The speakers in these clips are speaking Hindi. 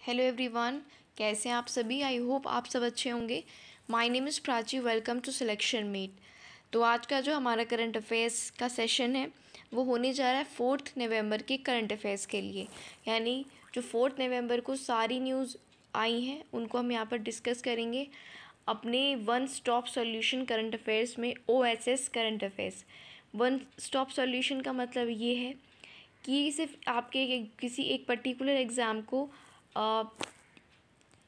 हेलो एवरीवन, कैसे हैं आप सभी। आई होप आप सब अच्छे होंगे। My name is Prachi, welcome to selection meet. तो आज का जो हमारा करंट अफेयर्स का सेशन है वो होने जा रहा है 4 नवंबर के करंट अफेयर्स के लिए। यानी जो 4 नवंबर को सारी न्यूज़ आई हैं उनको हम यहाँ पर डिस्कस करेंगे अपने one stop solution current affairs में। OSS current affairs one stop solution का मतलब ये है कि सिर्फ आपके किसी एक पर्टिकुलर एग्ज़ाम को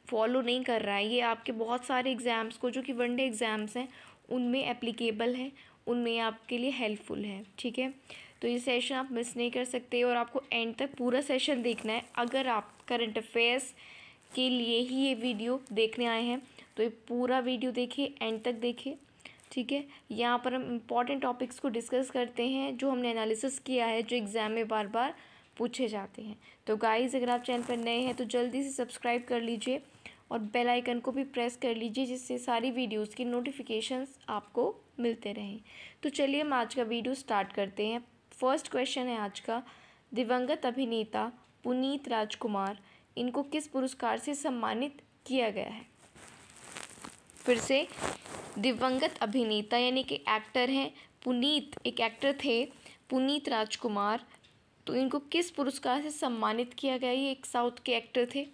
फॉलो नहीं कर रहा है, ये आपके बहुत सारे एग्ज़ाम्स को जो कि वनडे एग्ज़ाम्स हैं उनमें एप्लीकेबल है, उनमें आपके लिए हेल्पफुल है। ठीक है, तो ये सेशन आप मिस नहीं कर सकते और आपको एंड तक पूरा सेशन देखना है। अगर आप करंट अफेयर्स के लिए ही ये वीडियो देखने आए हैं तो ये पूरा वीडियो देखिए, एंड तक देखिए। ठीक है, यहाँ पर हम इम्पॉर्टेंट टॉपिक्स को डिस्कस करते हैं जो हमने एनालिसिस किया है, जो एग्ज़ाम में बार बार पूछे जाते हैं। तो गाइज़, अगर आप चैनल पर नए हैं तो जल्दी से सब्सक्राइब कर लीजिए और बेल आइकन को भी प्रेस कर लीजिए, जिससे सारी वीडियोस की नोटिफिकेशंस आपको मिलते रहें। तो चलिए हम आज का वीडियो स्टार्ट करते हैं। फर्स्ट क्वेश्चन है आज का, दिवंगत अभिनेता पुनीत राजकुमार, इनको किस पुरस्कार से सम्मानित किया गया है। फिर से, दिवंगत अभिनेता यानी कि एक्टर हैं पुनीत, एक एक्टर थे पुनीत राजकुमार, तो इनको किस पुरस्कार से सम्मानित किया गया। ये एक साउथ के एक्टर थे।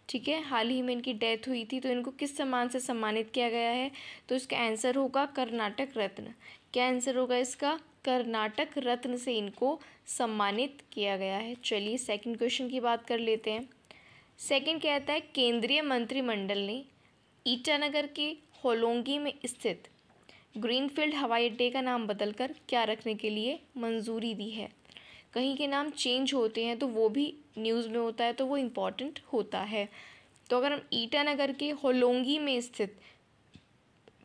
ठीक है, हाल ही में इनकी डेथ हुई थी, तो इनको किस सम्मान से सम्मानित किया गया है। तो इसका आंसर होगा कर्नाटक रत्न। क्या आंसर होगा इसका? कर्नाटक रत्न से इनको सम्मानित किया गया है। चलिए सेकंड क्वेश्चन की बात कर लेते हैं। सेकंड कहता है, केंद्रीय मंत्रिमंडल ने ईटानगर के होलोंगी में स्थित ग्रीनफील्ड हवाई अड्डे का नाम बदलकर क्या रखने के लिए मंजूरी दी है। कहीं के नाम चेंज होते हैं तो वो भी न्यूज़ में होता है, तो वो इम्पॉर्टेंट होता है। तो अगर हम ईटानगर के होलोंगी में स्थित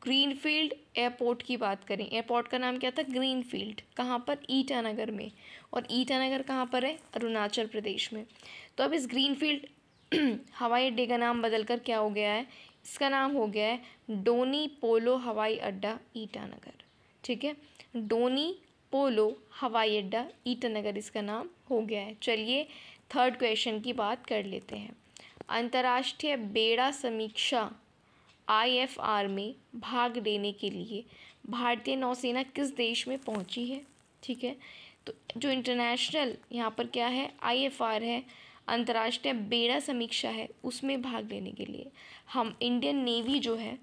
ग्रीनफील्ड एयरपोर्ट की बात करें, एयरपोर्ट का नाम क्या था? ग्रीनफील्ड। कहाँ पर? ईटानगर में। और ईटानगर कहाँ पर है? अरुणाचल प्रदेश में। तो अब इस ग्रीनफील्ड हवाई अड्डे का नाम बदलकर क्या हो गया है? इसका नाम हो गया है डोनी पोलो हवाई अड्डा ईटानगर। ठीक है, डोनी पोलो हवाई अड्डा ईटानगर इसका नाम हो गया है। चलिए थर्ड क्वेश्चन की बात कर लेते हैं। अंतर्राष्ट्रीय बेड़ा समीक्षा IFR में भाग लेने के लिए भारतीय नौसेना किस देश में पहुंची है। ठीक है, तो जो इंटरनेशनल यहाँ पर क्या है, IFR है, अंतर्राष्ट्रीय बेड़ा समीक्षा है, उसमें भाग लेने के लिए हम इंडियन नेवी जो है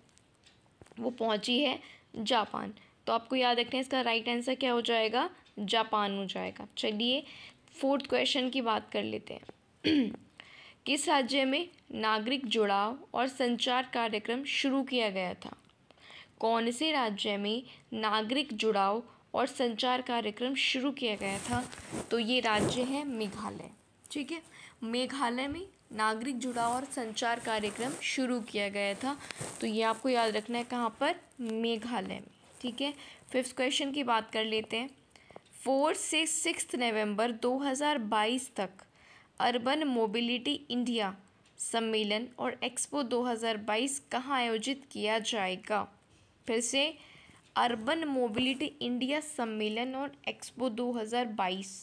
वो पहुंची है जापान। तो आपको याद रखना है, इसका राइट आंसर क्या हो जाएगा? जापान हो जाएगा। चलिए फोर्थ क्वेश्चन की बात कर लेते हैं। किस राज्य में नागरिक जुड़ाव और संचार कार्यक्रम शुरू किया गया था। कौन से राज्य में नागरिक जुड़ाव और संचार कार्यक्रम शुरू किया गया था। तो ये राज्य है मेघालय। ठीक है, मेघालय में नागरिक जुड़ाव और संचार कार्यक्रम शुरू किया गया था। तो ये आपको याद रखना है, कहाँ पर? मेघालय में। ठीक है, फिफ्थ क्वेश्चन की बात कर लेते हैं। 4 से 6 नवंबर 2022 तक अर्बन मोबिलिटी इंडिया सम्मेलन और एक्सपो 2022 कहाँ आयोजित किया जाएगा। फिर से, अर्बन मोबिलिटी इंडिया सम्मेलन और एक्सपो 2022,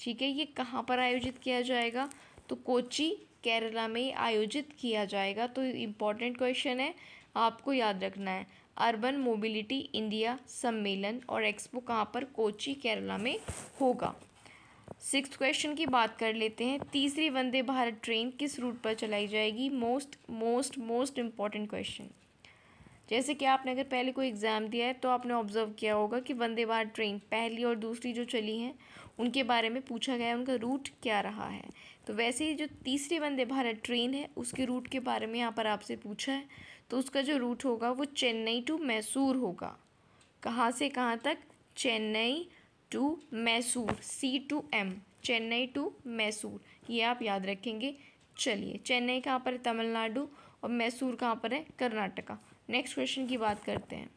ठीक है, ये कहाँ पर आयोजित किया जाएगा। तो कोच्चि केरला में आयोजित किया जाएगा। तो इम्पॉर्टेंट क्वेश्चन है, आपको याद रखना है, अर्बन मोबिलिटी इंडिया सम्मेलन और एक्सपो कहाँ पर? कोच्चि केरला में होगा। सिक्स्थ क्वेश्चन की बात कर लेते हैं। तीसरी वंदे भारत ट्रेन किस रूट पर चलाई जाएगी। Most important question. जैसे कि आपने अगर पहले कोई एग्ज़ाम दिया है तो आपने ऑब्जर्व किया होगा कि वंदे भारत ट्रेन पहली और दूसरी जो चली हैं उनके बारे में पूछा गया है, उनका रूट क्या रहा है। तो वैसे ही जो तीसरी वंदे भारत ट्रेन है उसके रूट के बारे में यहाँ पर आपसे पूछा है। तो उसका जो रूट होगा वो चेन्नई टू मैसूर होगा। कहाँ से कहाँ तक? Chennai to Mysore, C2M, Chennai to Mysore, ये आप याद रखेंगे। चलिए, चेन्नई कहाँ पर है? तमिलनाडु। और मैसूर कहाँ पर है? कर्नाटका। नेक्स्ट क्वेश्चन की बात करते हैं।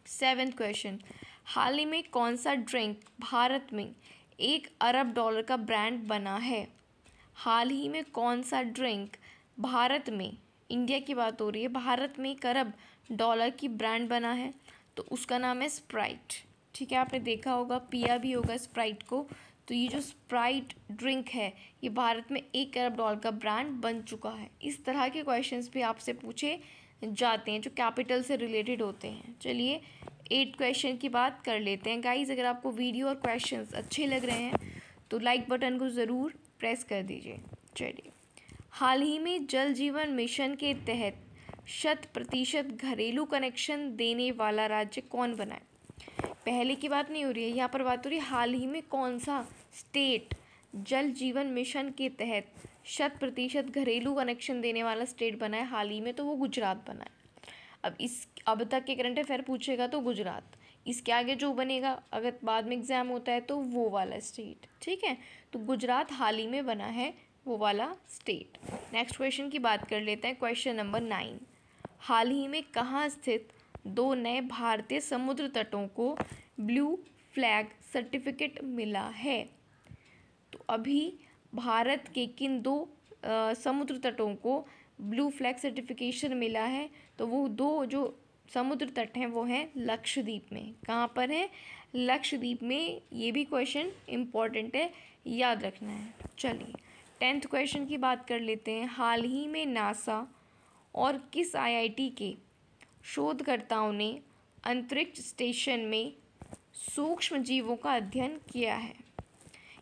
सेवेंथ क्वेश्चन, हाल ही में कौन सा ड्रिंक भारत में $1 अरब का ब्रांड बना है। हाल ही में कौन सा ड्रिंक भारत में, इंडिया की बात हो रही है, भारत में $1 अरब की ब्रांड बना है। तो उसका नाम है स्प्राइट। ठीक है, आपने देखा होगा, पिया भी होगा स्प्राइट को। तो ये जो स्प्राइट ड्रिंक है ये भारत में $1 अरब का ब्रांड बन चुका है। इस तरह के क्वेश्चंस भी आपसे पूछे जाते हैं जो कैपिटल से रिलेटेड होते हैं। चलिए 8 क्वेश्चन की बात कर लेते हैं गाइज। अगर आपको वीडियो और क्वेश्चंस अच्छे लग रहे हैं तो लाइक बटन को ज़रूर प्रेस कर दीजिए। चलिए, हाल ही में जल जीवन मिशन के तहत 100% घरेलू कनेक्शन देने वाला राज्य कौन बना है? पहले की बात नहीं हो रही है, यहाँ पर बात हो रही है हाल ही में कौन सा स्टेट जल जीवन मिशन के तहत 100% घरेलू कनेक्शन देने वाला स्टेट बना है हाल ही में, तो वो गुजरात बना है। अब तक के करंट अफेयर पूछेगा तो गुजरात, इसके आगे जो बनेगा अगर बाद में एग्ज़ाम होता है तो वो वाला स्टेट, ठीक है। तो गुजरात हाल ही में बना है वो वाला स्टेट। नेक्स्ट क्वेश्चन की बात कर लेते हैं, क्वेश्चन नंबर 9। हाल ही में कहाँ स्थित 2 नए भारतीय समुद्र तटों को ब्लू फ्लैग सर्टिफिकेट मिला है? तो अभी भारत के किन 2 समुद्र तटों को ब्लू फ्लैग सर्टिफिकेशन मिला है? तो वो 2 जो समुद्र तट हैं वो हैं लक्षद्वीप में। कहाँ पर है? लक्षद्वीप में। ये भी क्वेश्चन इम्पॉर्टेंट है, याद रखना है। चलिए 10th क्वेश्चन की बात कर लेते हैं। हाल ही में नासा और किस IIT के शोधकर्ताओं ने अंतरिक्ष स्टेशन में सूक्ष्म जीवों का अध्ययन किया है?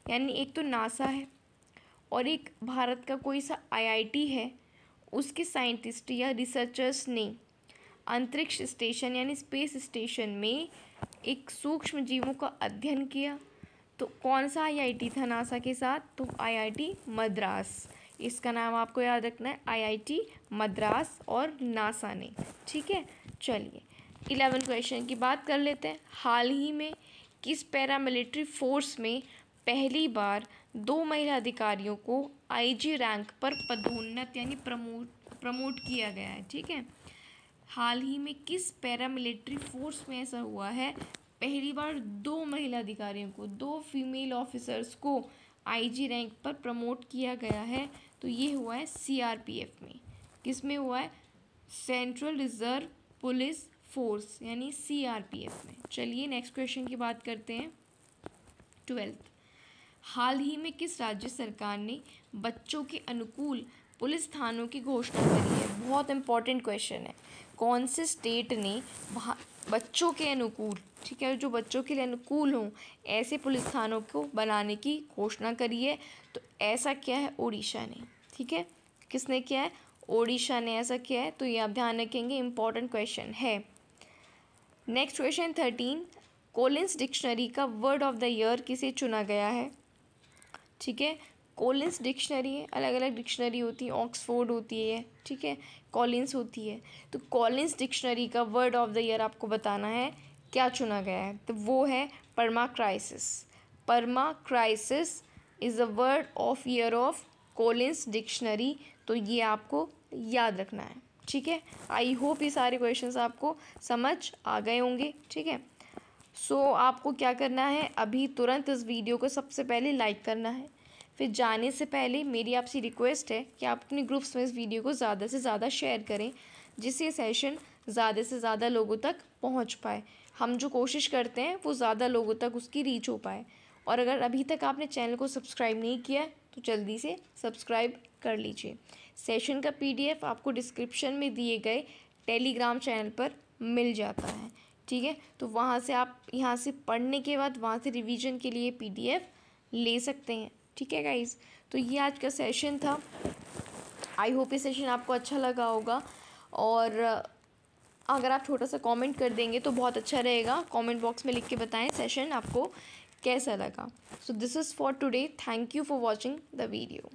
यानी एक तो नासा है और एक भारत का कोई सा IIT है, उसके साइंटिस्ट या रिसर्चर्स ने अंतरिक्ष स्टेशन यानी स्पेस स्टेशन में एक सूक्ष्म जीवों का अध्ययन किया। तो कौन सा IIT था नासा के साथ? तो IIT मद्रास। इसका नाम आपको याद रखना है, IIT मद्रास और नासा ने, ठीक है। चलिए 11 क्वेश्चन की बात कर लेते हैं। हाल ही में किस पैरामिलिट्री फोर्स में पहली बार 2 महिला अधिकारियों को IG रैंक पर पदोन्नत यानी प्रमोट किया गया है? ठीक है, हाल ही में किस पैरामिलिट्री फोर्स में ऐसा हुआ है, पहली बार 2 महिला अधिकारियों को, 2 फीमेल ऑफिसर्स को IG रैंक पर प्रमोट किया गया है? तो ये हुआ है CRPF में। किस में हुआ है? सेंट्रल रिजर्व पुलिस फोर्स यानी CRPF में। चलिए नेक्स्ट क्वेश्चन की बात करते हैं, 12th। हाल ही में किस राज्य सरकार ने बच्चों के अनुकूल पुलिस थानों की घोषणा करी है? बहुत इंपॉर्टेंट क्वेश्चन है। कौन से स्टेट ने बच्चों के अनुकूल, ठीक है, जो बच्चों के लिए अनुकूल हों ऐसे पुलिस थानों को बनाने की घोषणा करी है? तो ऐसा क्या है? ओडिशा ने, ठीक है। किसने किया है? ओडिशा ने ऐसा किया है। तो ये आप ध्यान रखेंगे, इंपॉर्टेंट क्वेश्चन है। Next question 13। कॉलिंस डिक्शनरी का वर्ड ऑफ द ईयर किसे चुना गया है? ठीक है, कॉलिंस डिक्शनरी है, अलग अलग डिक्शनरी होती है, ऑक्सफोर्ड होती है, ठीक है, कॉलिंस होती है। तो कॉलिंस डिक्शनरी का वर्ड ऑफ द ईयर आपको बताना है क्या चुना गया है। तो वो है permacrisis. Permacrisis is the word of year of Collins dictionary. तो ये आपको याद रखना है, ठीक है। आई होप ये सारे क्वेश्चंस आपको समझ आ गए होंगे, ठीक है। सो आपको क्या करना है, अभी तुरंत इस वीडियो को सबसे पहले लाइक करना है। फिर जाने से पहले मेरी आपसे रिक्वेस्ट है कि आप अपने ग्रुप्स में इस वीडियो को ज़्यादा से ज़्यादा शेयर करें, जिससे ये सेशन ज़्यादा से ज़्यादा लोगों तक पहुंच पाए। हम जो कोशिश करते हैं वो ज़्यादा लोगों तक उसकी रीच हो पाए। और अगर अभी तक आपने चैनल को सब्सक्राइब नहीं किया तो जल्दी से सब्सक्राइब कर लीजिए। सेशन का PDF आपको डिस्क्रिप्शन में दिए गए टेलीग्राम चैनल पर मिल जाता है, ठीक है। तो वहाँ से आप यहाँ से पढ़ने के बाद वहाँ से रिवीजन के लिए PDF ले सकते हैं, ठीक है गाइज़। तो ये आज का सेशन था। आई होप ये सेशन आपको अच्छा लगा होगा, और अगर आप छोटा सा कमेंट कर देंगे तो बहुत अच्छा रहेगा। कमेंट बॉक्स में लिख के बताएं सेशन आपको कैसा लगा। So this is for today. Thank you for watching the video.